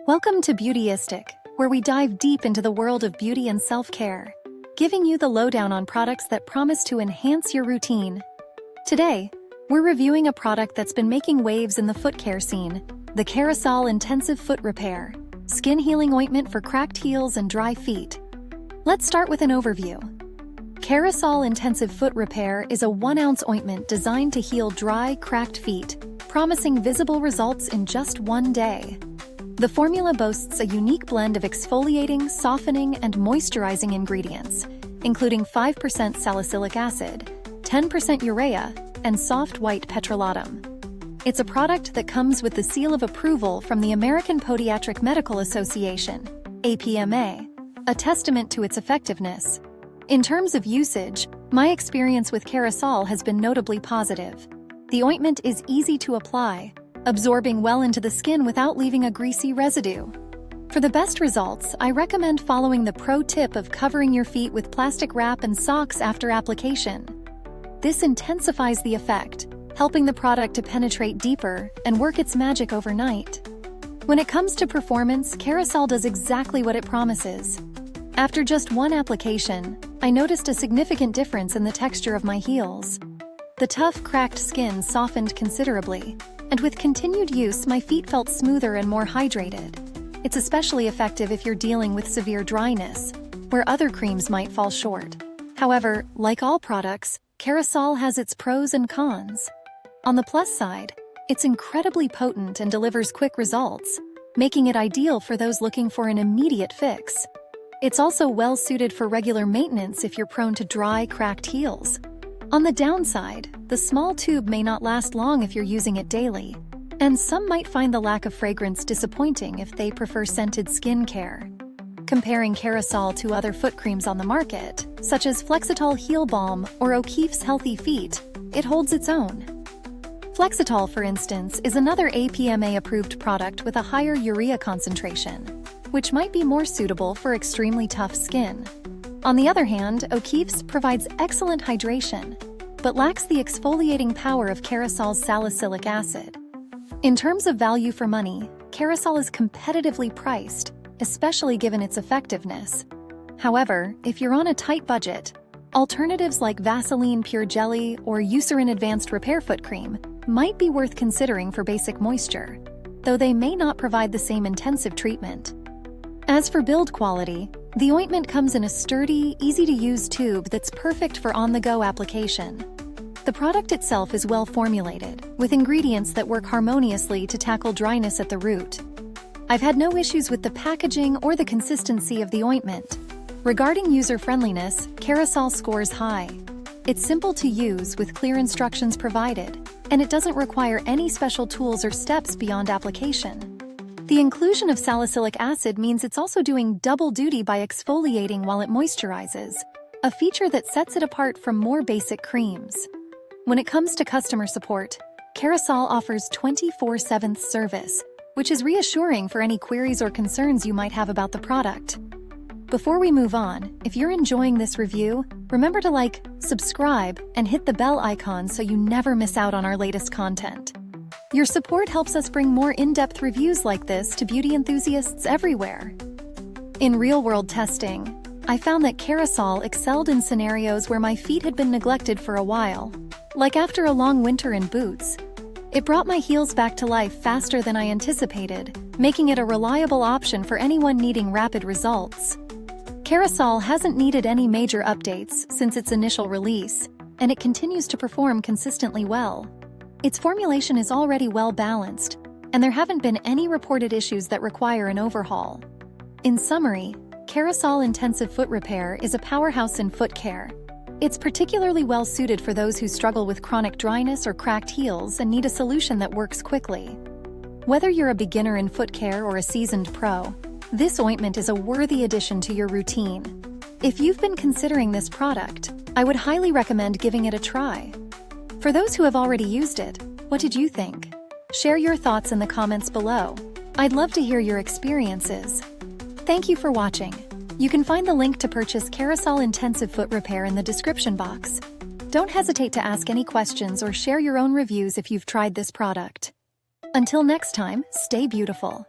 Welcome to Beautyistic, where we dive deep into the world of beauty and self-care, giving you the lowdown on products that promise to enhance your routine. Today, we're reviewing a product that's been making waves in the foot care scene, the Kerasal Intensive Foot Repair, skin healing ointment for cracked heels and dry feet. Let's start with an overview. Kerasal Intensive Foot Repair is a 1-ounce ointment designed to heal dry, cracked feet, promising visible results in just one day. The formula boasts a unique blend of exfoliating, softening, and moisturizing ingredients, including 5% salicylic acid, 10% urea, and soft white petrolatum. It's a product that comes with the seal of approval from the American Podiatric Medical Association, APMA, a testament to its effectiveness. In terms of usage, my experience with Kerasal has been notably positive. The ointment is easy to apply, absorbing well into the skin without leaving a greasy residue. For the best results, I recommend following the pro tip of covering your feet with plastic wrap and socks after application. This intensifies the effect, helping the product to penetrate deeper and work its magic overnight. When it comes to performance, Kerasal does exactly what it promises. After just one application, I noticed a significant difference in the texture of my heels. The tough, cracked skin softened considerably, and with continued use, my feet felt smoother and more hydrated. It's especially effective if you're dealing with severe dryness, where other creams might fall short. However, like all products, Kerasal has its pros and cons. On the plus side, it's incredibly potent and delivers quick results, making it ideal for those looking for an immediate fix. It's also well-suited for regular maintenance if you're prone to dry, cracked heels. On the downside, the small tube may not last long if you're using it daily, and some might find the lack of fragrance disappointing if they prefer scented skin care. Comparing Kerasal to other foot creams on the market, such as Flexitol Heel Balm or O'Keeffe's Healthy Feet, it holds its own. Flexitol, for instance, is another APMA-approved product with a higher urea concentration, which might be more suitable for extremely tough skin. On the other hand, O'Keeffe's provides excellent hydration, but lacks the exfoliating power of Kerasal's salicylic acid. In terms of value for money, Kerasal is competitively priced, especially given its effectiveness. However, if you're on a tight budget, alternatives like Vaseline Pure Jelly or Eucerin Advanced Repair Foot Cream might be worth considering for basic moisture, though they may not provide the same intensive treatment. As for build quality, the ointment comes in a sturdy, easy-to-use tube that's perfect for on-the-go application. The product itself is well formulated, with ingredients that work harmoniously to tackle dryness at the root. I've had no issues with the packaging or the consistency of the ointment. Regarding user-friendliness, Kerasal scores high. It's simple to use with clear instructions provided, and it doesn't require any special tools or steps beyond application. The inclusion of salicylic acid means it's also doing double duty by exfoliating while it moisturizes, a feature that sets it apart from more basic creams. When it comes to customer support, Kerasal offers 24/7 service, which is reassuring for any queries or concerns you might have about the product. Before we move on, if you're enjoying this review, remember to like, subscribe, and hit the bell icon so you never miss out on our latest content. Your support helps us bring more in-depth reviews like this to beauty enthusiasts everywhere. In real-world testing, I found that Kerasal excelled in scenarios where my feet had been neglected for a while, like after a long winter in boots. It brought my heels back to life faster than I anticipated, making it a reliable option for anyone needing rapid results. Kerasal hasn't needed any major updates since its initial release, and it continues to perform consistently well. Its formulation is already well balanced, and there haven't been any reported issues that require an overhaul. In summary, Kerasal Intensive Foot Repair is a powerhouse in foot care. It's particularly well suited for those who struggle with chronic dryness or cracked heels and need a solution that works quickly. Whether you're a beginner in foot care or a seasoned pro, this ointment is a worthy addition to your routine. If you've been considering this product, I would highly recommend giving it a try. For those who have already used it, what did you think? Share your thoughts in the comments below. I'd love to hear your experiences. Thank you for watching. You can find the link to purchase Kerasal Intensive Foot Repair in the description box. Don't hesitate to ask any questions or share your own reviews if you've tried this product. Until next time, stay beautiful.